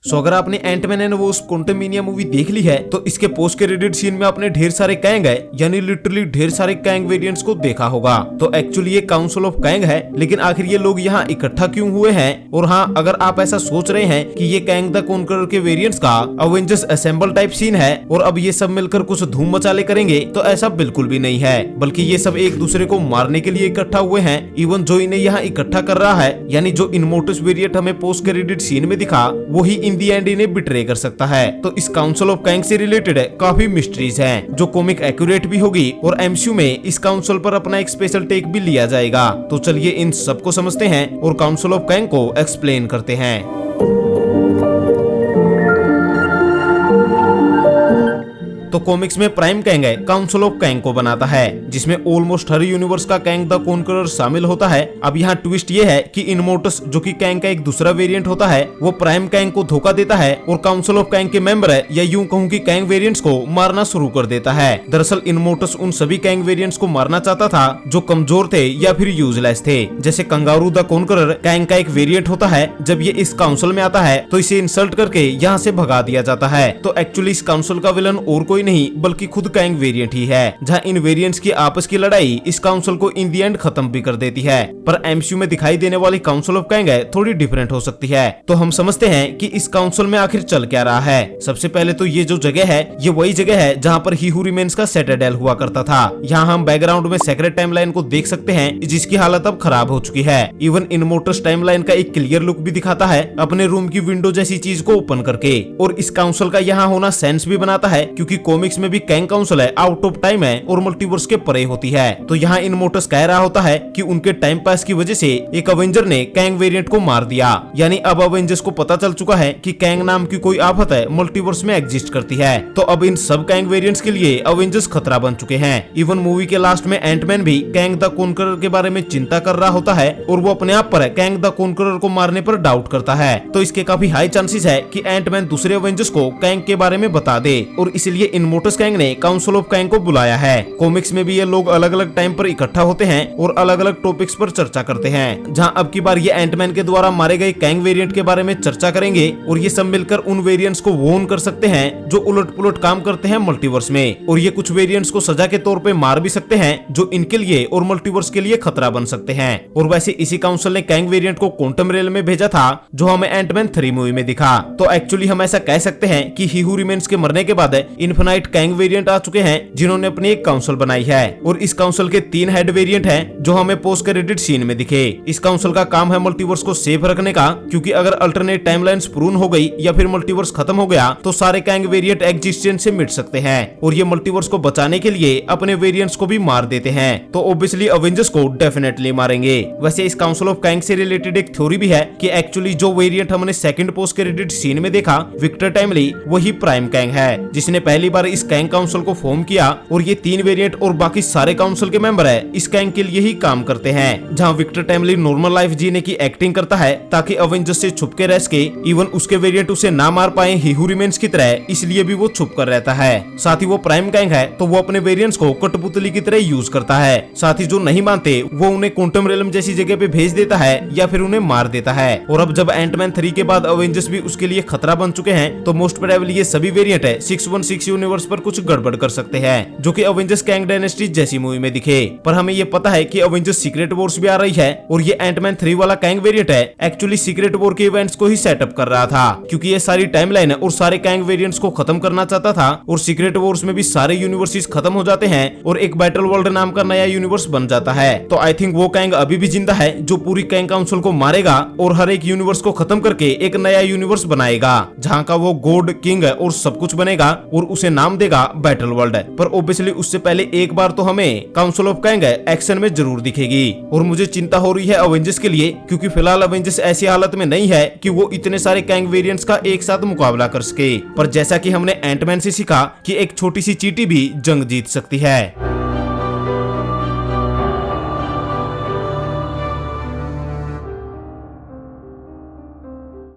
सो अगर आपने Ant-Man and वो क्वांटममेनिया मूवी देख ली है तो इसके पोस्ट क्रेडिट सीन में आपने ढेर सारे कैंग है यानी लिटरली ढेर सारे कैंग वेरिएंट्स को देखा होगा। तो एक्चुअली ये काउंसिल ऑफ कैंग है, लेकिन आखिर ये लोग यहाँ इकट्ठा क्यों हुए हैं? और हाँ, अगर आप ऐसा सोच रहे हैं कि ये कैंग द कॉन्करर के वेरिएंट्स का अवेंजर्स असेंबल टाइप सीन है और अब ये सब मिलकर कुछ धूम मचाले करेंगे, तो ऐसा बिल्कुल भी नहीं है, बल्कि ये सब एक दूसरे को मारने के लिए इकट्ठा हुए हैं। इवन जो इन्हें यहाँ इकट्ठा कर रहा है यानी जो इनमोर्टस वेरिएंट हमें पोस्ट क्रेडिट सीन में दिखा, वही इन दी एंड इन्हें बिट्रे कर सकता है। तो इस काउंसिल ऑफ कैंग से रिलेटेड काफी मिस्ट्रीज हैं जो कॉमिक एक्यूरेट भी होगी और एमसीयू में इस काउंसिल पर अपना एक स्पेशल टेक भी लिया जाएगा। तो चलिए इन सबको समझते हैं और काउंसिल ऑफ कैंग को एक्सप्लेन करते हैं। तो कॉमिक्स में प्राइम कैंग है काउंसिल ऑफ कैंग को बनाता है, जिसमें ऑलमोस्ट हर यूनिवर्स का कैंग द कॉन्करर शामिल होता है। अब यहाँ ट्विस्ट ये है कि इनमोर्टस जो कि कैंग का एक दूसरा वेरिएंट होता है, वो प्राइम कैंग को धोखा देता है और काउंसिल ऑफ कैंग के मेंबर है या यूं कहूं कि कैंग वेरिएंट्स को मारना शुरू कर देता है। दरअसल इनमोर्टस उन सभी कैंग वेरिएंट्स को मारना चाहता था जो कमजोर थे या फिर यूजलेस थे। जैसे कंगारू द कॉन्करर कैंग का एक वेरिएंट होता है, जब ये इस काउंसिल में आता है तो इसे इंसल्ट करके यहाँ से भगा दिया जाता है। तो एक्चुअली इस काउंसिल का विलन और कोई नहीं बल्कि खुद कैंग वेरिएंट ही है, जहां इन वेरिएंट्स की आपस की लड़ाई इस काउंसिल को इन दी एंड खत्म भी कर देती है। पर एमसीयू में दिखाई देने वाली काउंसिल ऑफ कैंग है थोड़ी डिफरेंट हो सकती है। तो हम समझते हैं कि इस काउंसिल में आखिर चल क्या रहा है। सबसे पहले तो ये जो जगह है ये वही जगह है जहां पर ही हू रिमेन्स का सेटाडेल हुआ करता था। यहाँ हम बैकग्राउंड में सेक्रेट टाइमलाइन को देख सकते हैं, जिसकी हालत अब खराब हो चुकी है। इवन इनमोर्टस टाइमलाइन का एक क्लियर लुक भी दिखाता है अपने रूम की विंडो जैसी चीज को ओपन करके। और इस काउंसिल का यहाँ होना सेंस भी बनाता है, क्योंकि कॉमिक्स में भी कैंग काउंसिल है आउट ऑफ टाइम है और मल्टीवर्स के परे होती है। तो यहाँ इनमोर्टस कह रहा होता है कि उनके टाइम पास की वजह से एक अवेंजर ने कैंग वेरिएंट को मार दिया, यानी अब अवेंजर्स को पता चल चुका है कि कैंग नाम की कोई आफत है मल्टीवर्स में एग्जिस्ट करती है। तो अब इन सब कैंग वेरिएंट्स के लिए अवेंजर्स खतरा बन चुके हैं। इवन मूवी के लास्ट में एंटमैन भी कैंग द कॉन्करर के बारे में चिंता कर रहा होता है और वो अपने आप पर कैंग द कॉन्करर को मारने पर डाउट करता है। तो इसके काफी हाई चांसेस है कि एंटमैन दूसरे अवेंजर्स को कैंग के बारे में बता दे और इसलिए इनमोर्टस कैंग ने काउंसिल ऑफ कैंग को बुलाया है। कॉमिक्स में भी ये लोग अलग अलग टाइम पर इकट्ठा होते हैं और अलग अलग टॉपिक्स पर चर्चा करते हैं, जहां अब की बार ये एंटमैन के द्वारा मारे गए कैंग वेरिएंट के बारे में चर्चा करेंगे और ये सब मिलकर उन वेरिएंट्स को वॉर्न कर सकते हैं जो उलट पुलट काम करते हैं मल्टीवर्स में। और ये कुछ वेरिएंट्स को सजा के तौर पे मार भी सकते हैं जो इनके लिए और मल्टीवर्स के लिए खतरा बन सकते हैं। और वैसे इसी काउंसिल ने कैंग वेरिएंट को क्वांटम रेल में भेजा था, जो हमें एंटमैन 3 मूवी में दिखा। तो एक्चुअली हम ऐसा कह सकते हैं कि ही हू रिमेन्स के मरने के बाद इन्फिनाइट कैंग वेरिएंट आ चुके हैं, जिन्होंने अपनी एक काउंसिल बनाई है। और इस काउंसिल के 3 हेड वेरिएंट हैं जो हमें पोस्ट क्रेडिट सीन में दिखे। इस काउंसिल का काम है मल्टीवर्स को सेफ रखने का, क्योंकि अगर अल्टरनेट टाइमलाइंस प्रून हो गई या फिर मल्टीवर्स खत्म हो गया तो सारे कैंग वेरिएंट एग्जिस्टेंस से मिट सकते हैं और ये मल्टीवर्स को बचाने के लिए अपने वेरिएंट्स को भी मार देते हैं। तो ऑब्वियसली अवेंजर्स को डेफिनेटली मारेंगे। वैसे इस काउंसिल ऑफ कैंग से रिलेटेड एक थ्योरी भी है कि एक्चुअली जो वेरिएंट हमने सेकंड पोस्ट क्रेडिट सीन में देखा, विक्टर टाइमली, वही प्राइम कैंग है, जिसने पहली बार इस कैंग काउंसिल को फॉर्म किया। और ये 3 वेरिएंट और बाकी सारे काउंसिल के मेंबर है इस कैंग के लिए ही काम करते हैं, जहां विक्टर टाइमली नॉर्मल लाइफ जीने की एक्टिंग करता है ताकि अवेंजर्स से छुप के रह सके। इवन उसके वेरिएंट उसे ना मार पाए ही हू रिमेन्स की तरह, इसलिए भी वो छुप कर रहता है। साथ ही वो प्राइम कैंग है तो वो अपने वेरिएंट्स को कठपुतली की तरह यूज करता है। साथ ही जो नहीं मानते वो उन्हें क्वांटम रेलम जैसी जगह पे भेज देता है या फिर उन्हें मार देता है। और अब जब एंटमैन 3 के बाद अवेंजर्स भी उसके लिए खतरा बन चुके हैं, तो मोस्ट प्रोबेबली ये सभी वेरिएंट है 616 यूनिवर्स पर कुछ गड़बड़ कर सकते हैं, जो कि अवेंजर्स कैंग डायनेस्टी जैसी मूवी में दिखे। पर हमें ये पता है कि अवेंजर्स सीक्रेट वॉर्स भी आ रही है और ये एंटमैन 3 वाला कैंग वेरिएंट है एक्चुअली सीक्रेट वॉर के इवेंट्स को ही सेटअप कर रहा था, क्योंकि ये सारी टाइमलाइन और सारे कैंग वेरिएंट्स को खत्म करना चाहता था। और सीक्रेट वॉर्स में भी सारे यूनिवर्सेस खत्म हो जाते हैं और एक बैटल वर्ल्ड नाम का नया यूनिवर्स बन जाता है। तो आई थिंक वो कैंग अभी भी जिंदा है जो पूरी कैंग काउंसिल को मारेगा और हर एक यूनिवर्स को खत्म करके एक नया यूनिवर्स बनाएगा, जहाँ का वो गॉड किंग है और सब कुछ बनेगा और उसे नाम देगा बैटल वर्ल्ड। पर ऑब्वियसली उससे पहले एक बार तो हमें काउंसिल ऑफ कैंग एक्शन में जरूर दिखेगी। और मुझे चिंता हो रही है अवेंजर्स के लिए, क्योंकि फिलहाल अवेंजर्स ऐसी हालत में नहीं है कि वो इतने सारे कैंग वेरिएंट्स का एक साथ मुकाबला कर सके। पर जैसा कि हमने एंटमैन से सीखा कि एक छोटी सी चींटी भी जंग जीत सकती है।